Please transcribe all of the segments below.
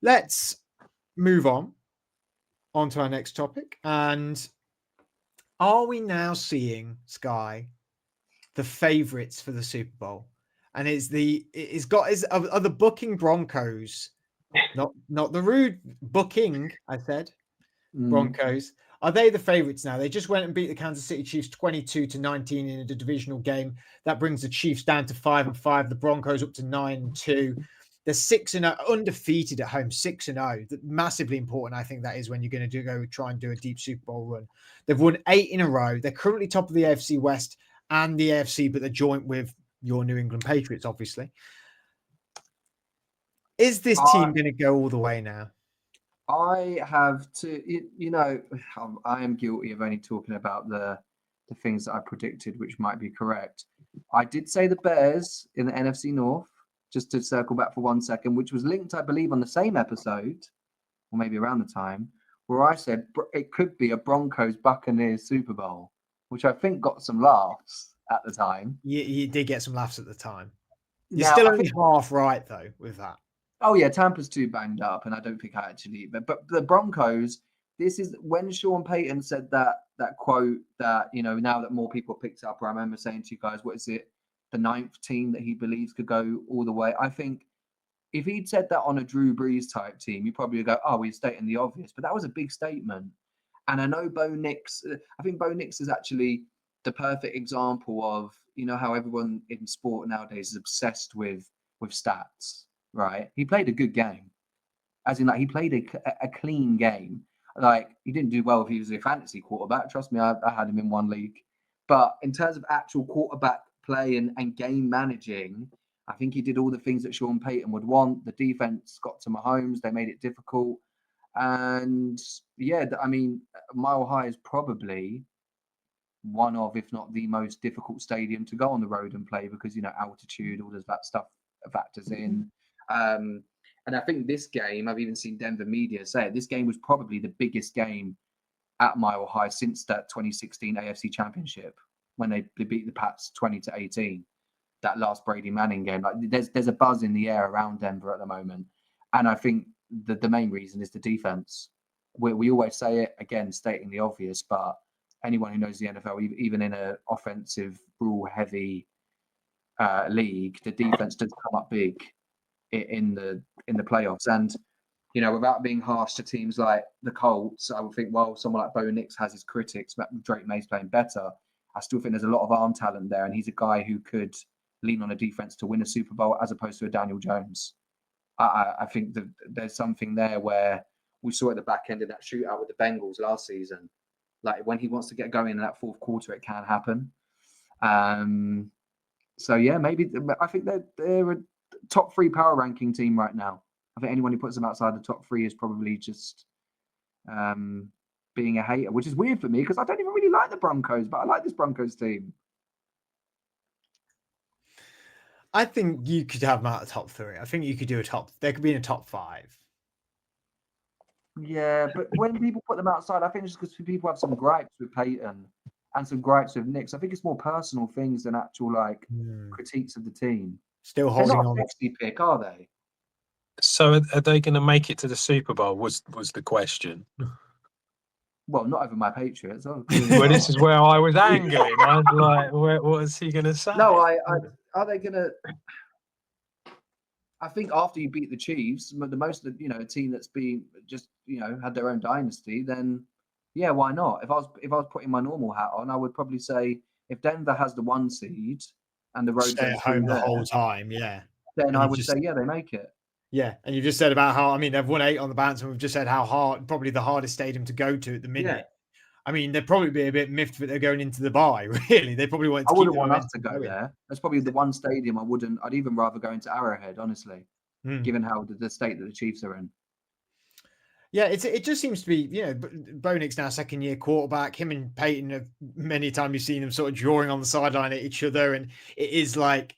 Let's move on to our next topic. And are we now seeing, Sky, the favourites for the Super Bowl? And are the booking Broncos, not the rude booking, I said, Broncos. Are they the favourites now? They just went and beat the Kansas City Chiefs 22-19 in a divisional game. That brings the Chiefs down to 5-5. The Broncos up to 9-2. They're 6-0, undefeated at home, 6-0. Massively important, I think that is when you're going to go try and do a deep Super Bowl run. They've won 8 in a row. They're currently top of the AFC West and the AFC, but they're joint with your New England Patriots, obviously. Is this team going to go all the way now? I have to, I am guilty of only talking about the things that I predicted, which might be correct. I did say the Bears in the NFC North, just to circle back for 1 second, which was linked, I believe, on the same episode, or maybe around the time, where I said it could be a Broncos Buccaneers Super Bowl, which I think got some laughs at the time. You did get some laughs at the time. You're still only half right, though, with that. Oh, yeah, Tampa's too banged up, and I don't think I actually... But the Broncos, this is... When Sean Payton said that quote that, now that more people picked up, I remember saying to you guys, what is it? The 9th team that he believes could go all the way. I think if he'd said that on a Drew Brees type team, you probably go, oh, he's stating the obvious. But that was a big statement. And I know Bo Nix... I think Bo Nix is actually the perfect example of, how everyone in sport nowadays is obsessed with stats. Right, he played a good game, as in like he played a clean game. Like he didn't do well if he was a fantasy quarterback. Trust me, I had him in one league. But in terms of actual quarterback play and game managing, I think he did all the things that Sean Payton would want. The defense got to Mahomes; they made it difficult. And yeah, I mean, Mile High is probably one of, if not the most difficult stadium to go on the road and play because altitude, all of that stuff factors in. And I think this game, I've even seen Denver media say it, this game was probably the biggest game at Mile High since that 2016 AFC Championship when they beat the Pats 20-18. That last Brady Manning game. Like there's a buzz in the air around Denver at the moment. And I think the main reason is the defense. We always say it, again, stating the obvious, but anyone who knows the NFL, even in an offensive, rule-heavy league, the defense does come up big in the playoffs. And without being harsh to teams like the Colts, I would think, well, someone like Bo Nix has his critics, but Drake May's playing better. I still think there's a lot of arm talent there, and he's a guy who could lean on a defense to win a Super Bowl as opposed to a Daniel Jones. I think that there's something there where we saw at the back end of that shootout with the Bengals last season. Like when he wants to get going in that fourth quarter, it can happen. So yeah, maybe I think they're a top 3 power ranking team right now. I think anyone who puts them outside the top 3 is probably just being a hater, which is weird for me because I don't even really like the Broncos, but I like this Broncos team. I think you could have them out of the top 3. I think you could do they could be in a top 5. Yeah, but when people put them outside, I think it's because people have some gripes with Peyton and some gripes with Nix. I think it's more personal things than actual critiques of the team. Still holding They're not on. A sexy pick, are they? So are they going to make it to the Super Bowl? Was the question. Well, not over my Patriots. Well, this is where I was angling. I was like, what is he going to say? No, are they going to... I think after you beat the Chiefs, the most of a team that's been just had their own dynasty, then yeah, why not? If I was putting my normal hat on, I would probably say if Denver has the 1 seed and the road stay at home the whole time, yeah, then I would say yeah, they make it. Yeah, and you just said about how they've won 8 on the bounce, and we've just said how hard, probably the hardest stadium to go to at the minute. Yeah. I mean, they'd probably be a bit miffed that they're going into the bye. Really, they probably want. I wouldn't want us to go there. That's probably the one stadium I wouldn't. I'd even rather go into Arrowhead, honestly, given how the state that the Chiefs are in. Yeah, it just seems to be, Bo Nix now 2nd-year quarterback. Him and Peyton have many times you've seen them sort of drawing on the sideline at each other, and it is like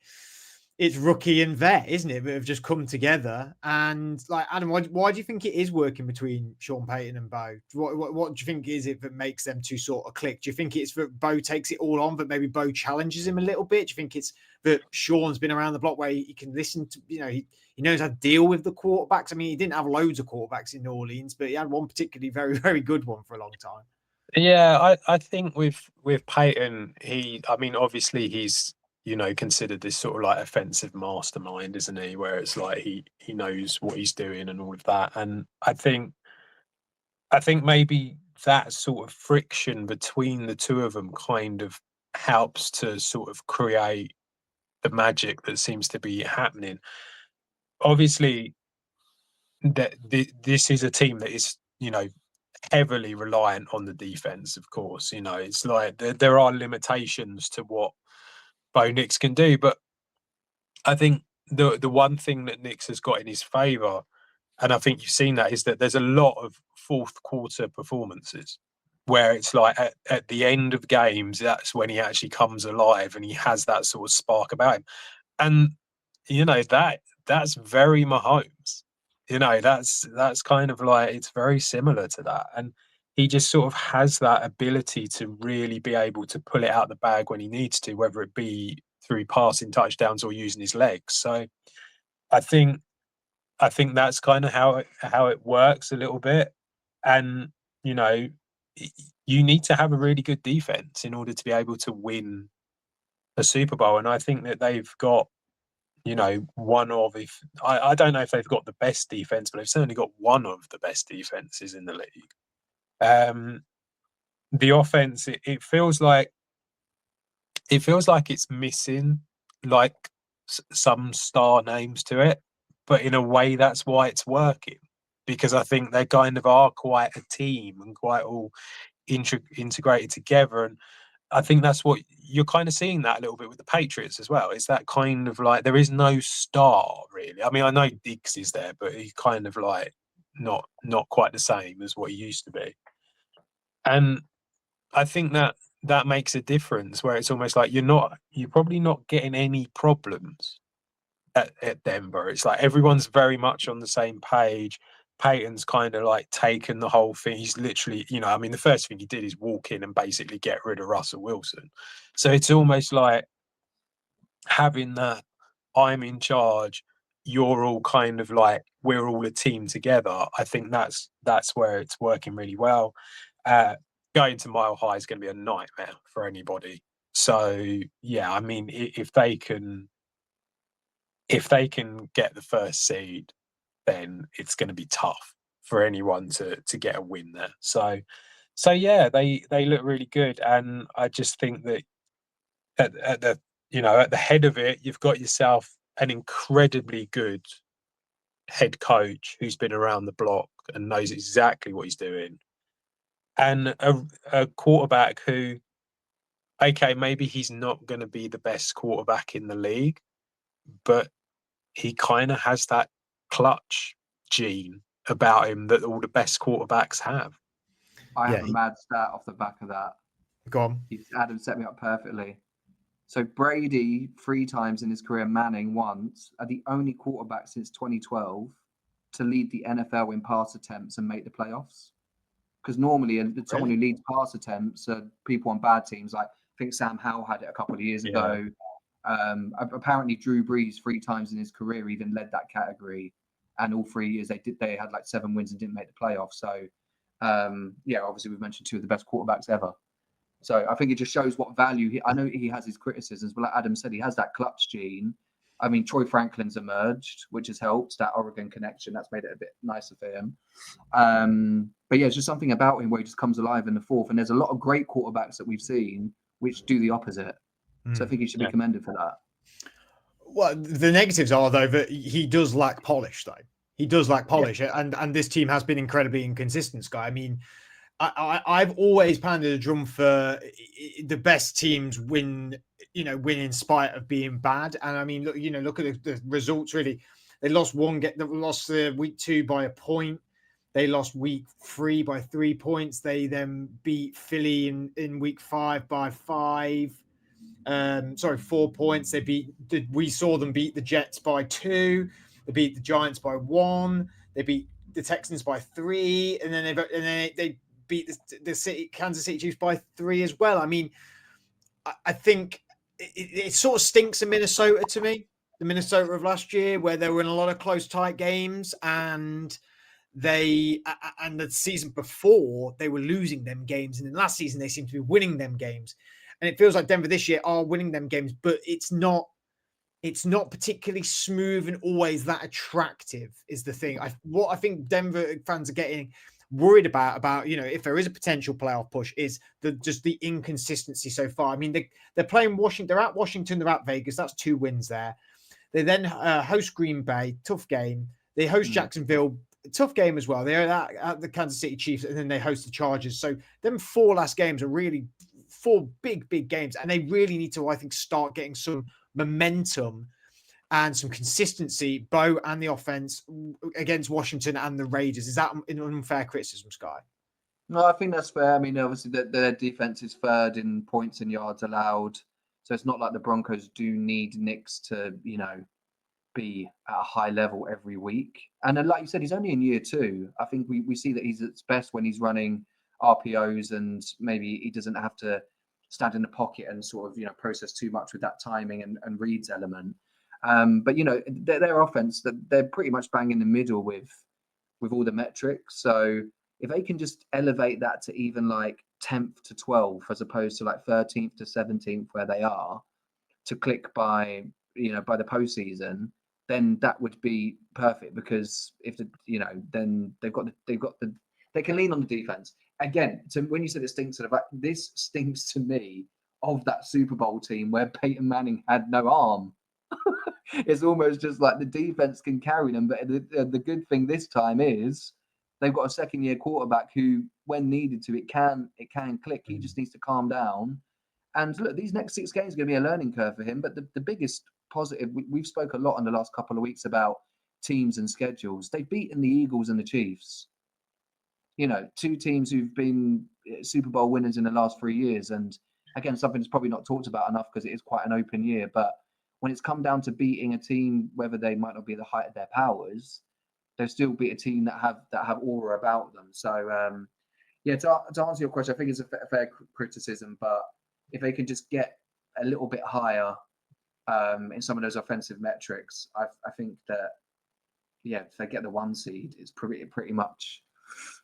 it's rookie and vet, isn't it? That have just come together. And like Adam, why do you think it is working between Sean Payton and Bo? What do you think is it that makes them two sort of click? Do you think it's that Bo takes it all on, but maybe Bo challenges him a little bit? Do you think it's that Sean's been around the block where he can listen to, he He knows how to deal with the quarterbacks. I mean, he didn't have loads of quarterbacks in New Orleans, but he had one particularly very, very good one for a long time. Yeah, I think with Peyton, I mean, obviously he's, considered this sort of like offensive mastermind, isn't he? Where it's like he knows what he's doing and all of that. And I think maybe that sort of friction between the two of them kind of helps to sort of create the magic that seems to be happening. Obviously, that this is a team that is, heavily reliant on the defense. Of course, it's like there are limitations to what Bo Nix can do, but I think the one thing that Nix has got in his favour, and I think you've seen that, is that there's a lot of fourth quarter performances where it's like at the end of games, that's when he actually comes alive and he has that sort of spark about him. And that's very Mahomes. That's kind of like, it's very similar to that. And he just sort of has that ability to really be able to pull it out the bag when he needs to, whether it be through passing touchdowns or using his legs. So I think that's kind of how it works a little bit. And you need to have a really good defense in order to be able to win a Super Bowl. And I think that they've got, one of, if I don't know if they've got the best defense, but they've certainly got one of the best defenses in the league. The offense, it feels like it's missing like some star names to it, but in a way that's why it's working, because I think they kind of are quite a team and quite all integrated together. And I think that's what you're kind of seeing that a little bit with the Patriots as well. It's that kind of like, there is no star really. I mean, I know Diggs is there, but he's kind of like not quite the same as what he used to be. And I think that makes a difference, where it's almost like you're probably not getting any problems at Denver. It's like everyone's very much on the same page. Peyton's kind of like taken the whole thing. He's literally, I mean, the first thing he did is walk in and basically get rid of Russell Wilson. So it's almost like having that, I'm in charge, you're all kind of like, we're all a team together. I think that's where it's working really well. Going to Mile High is going to be a nightmare for anybody. So yeah, I mean, if they can get the first seed, then it's going to be tough for anyone to get a win there. So yeah, they look really good, and I just think that at the head of it, you've got yourself an incredibly good head coach who's been around the block and knows exactly what he's doing, and a quarterback who, okay, maybe he's not going to be the best quarterback in the league, but he kind of has that clutch gene about him that all the best quarterbacks have. I have a mad stat off the back of that. Go on. Adam set me up perfectly. So Brady 3 times in his career, Manning once, are the only quarterback since 2012 to lead the NFL in pass attempts and make the playoffs. Because normally, someone who leads pass attempts are people on bad teams. Like, I think Sam Howell had it a couple of years ago. Apparently, Drew Brees 3 times in his career even led that category, and all 3 years they had like 7 wins and didn't make the playoffs. So, obviously we've mentioned 2 of the best quarterbacks ever. So I think it just shows what value I know he has his criticisms, but like Adam said, he has that clutch gene. I mean, Troy Franklin's emerged, which has helped, that Oregon connection. That's made it a bit nicer for him. But yeah, it's just something about him where he just comes alive in the fourth. And there's a lot of great quarterbacks that we've seen which do the opposite. So I think he should be commended for that. Well, the negatives are, though, that he does lack polish, though. He does lack polish. And this team has been incredibly inconsistent, Sky. I mean, I've always pounded a drum for the best teams win in spite of being bad. And I mean, look at the results. Really, they lost they lost week 2 by a point. They lost week 3 by 3 points. They then beat Philly in week 5 by 4 points. We saw them beat the Jets by 2. They beat the Giants by 1. They beat the Texans by 3, and then they beat the Kansas City Chiefs by 3 as well. I mean, I think it sort of stinks in Minnesota to me. the Minnesota of last year, where they were in a lot of close, tight games, and the season before they were losing them games, and then last season they seem to be winning them games. And it feels like Denver this year are winning them games, but it's not particularly smooth and always that attractive is the thing. What I think Denver fans are getting worried about, if there is a potential playoff push, is just the inconsistency so far. I mean, they're playing Washington. They're at Washington. They're at Vegas. That's 2 wins there. They then host Green Bay, tough game. They host Jacksonville, tough game as well. They're at the Kansas City Chiefs, and then they host the Chargers. So them 4 last games are really 4 big games, and they really need to, I think, start getting some momentum and some consistency, Bo and the offense, against Washington and the Raiders. Is that an unfair criticism, Sky? No, I think that's fair. I mean, obviously, their defense is 3rd in points and yards allowed. So it's not like the Broncos do need Nix to, be at a high level every week. And then, like you said, he's only in year 2. I think we see that he's at his best when he's running RPOs, and maybe he doesn't have to stand in the pocket and sort of, process too much with that timing and reads element. But, their offense, they're pretty much bang in the middle with all the metrics. So if they can just elevate that to even like 10th to 12th, as opposed to like 13th to 17th where they are, to click by the postseason, then that would be perfect, because if then they can lean on the defense again. So when you said it stinks, this stinks to me of that Super Bowl team where Peyton Manning had no arm. It's almost just like the defense can carry them, but the good thing this time is they've got a 2nd-year quarterback who, when needed to, it can click. He just needs to calm down. And look, these next 6 games are going to be a learning curve for him. But the biggest positive, we've spoke a lot in the last couple of weeks about teams and schedules. They've beaten the Eagles and the Chiefs. 2 teams who've been Super Bowl winners in the last 3 years. And again, something that's probably not talked about enough because it is quite an open year. But when it's come down to beating a team, whether they might not be at the height of their powers, they'll still beat a team that have aura about them. So to answer your question, I think it's a fair criticism, but if they can just get a little bit higher in some of those offensive metrics, I think that if they get the 1 seed, it's pretty much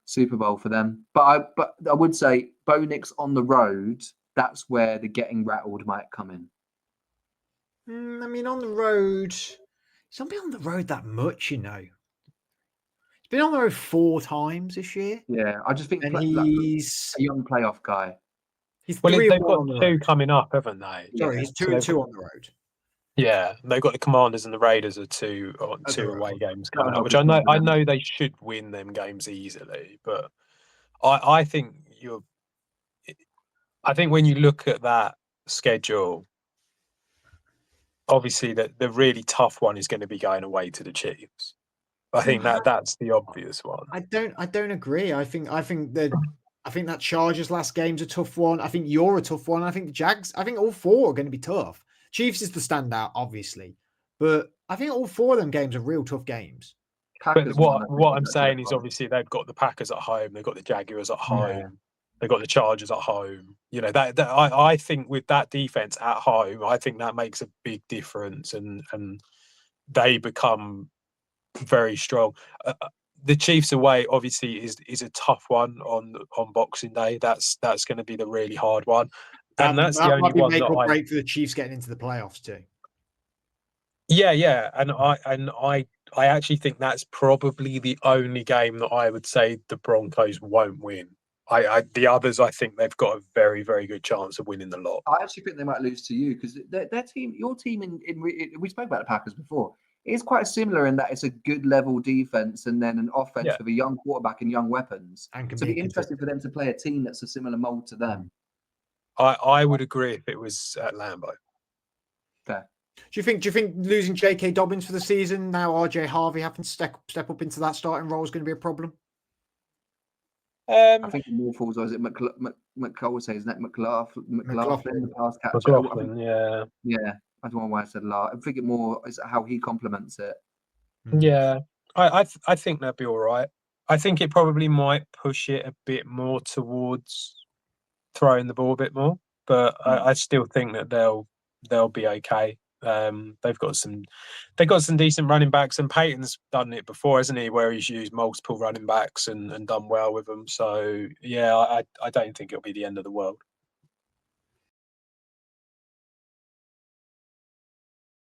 Super Bowl for them. But I would say Bo Nix on the road, that's where the getting rattled might come in. I mean, on the road, he's not been on the road that much, He's been on the road 4 times this year. Yeah, I just think he's a young playoff guy. He's Well, 3 they've got on the 2 road. coming up, haven't they? Sorry, he's 2-2 on the road. Yeah, they've got the Commanders and the Raiders are 2 away games coming up, which I know they should win them games easily. But I think when you look at that schedule, obviously the really tough one is going to be going away to the Chiefs. I think that's the obvious one. I don't agree. I think that Chargers last game's a tough one. I think you're a tough one. I think the Jags. I think all 4 are going to be tough. Chiefs is the standout, obviously, but I think all 4 of them games are real tough games. But what I'm saying is, obviously, they've got the Packers at home, they've got the Jaguars at home, they've got the Chargers at home. I think with that defense at home, I think that makes a big difference, and they become very strong. The Chiefs away, obviously, is a tough one on Boxing Day. That's going to be the really hard one, and that's the only one that might be make or break for the Chiefs getting into the playoffs too. Yeah, and I actually think that's probably the only game that I would say the Broncos won't win. The others, I think they've got a very, very good chance of winning the lot. I actually think they might lose to you because their team, your team, we spoke about the Packers before. It's quite similar in that it's a good level defense and then an offense with a young quarterback and young weapons. And so it'd be interesting for them to play a team that's a similar mold to them. I would agree if it was at Lambeau. Fair. Do you think losing J.K. Dobbins for the season, now RJ Harvey having to step up into that starting role, is going to be a problem? I think more falls, or is it McCullough, isn't it? McLaughlin, the pass catcher. McLaughlin, yeah. Yeah, I don't know why I said I think it more is how he complements it. Yeah, I think that'd be all right. I think it probably might push it a bit more towards throwing the ball a bit more, but I still think that they'll be okay. They've got some decent running backs, and Peyton's done it before, hasn't he? Where he's used multiple running backs and done well with them. So yeah, I don't think it'll be the end of the world.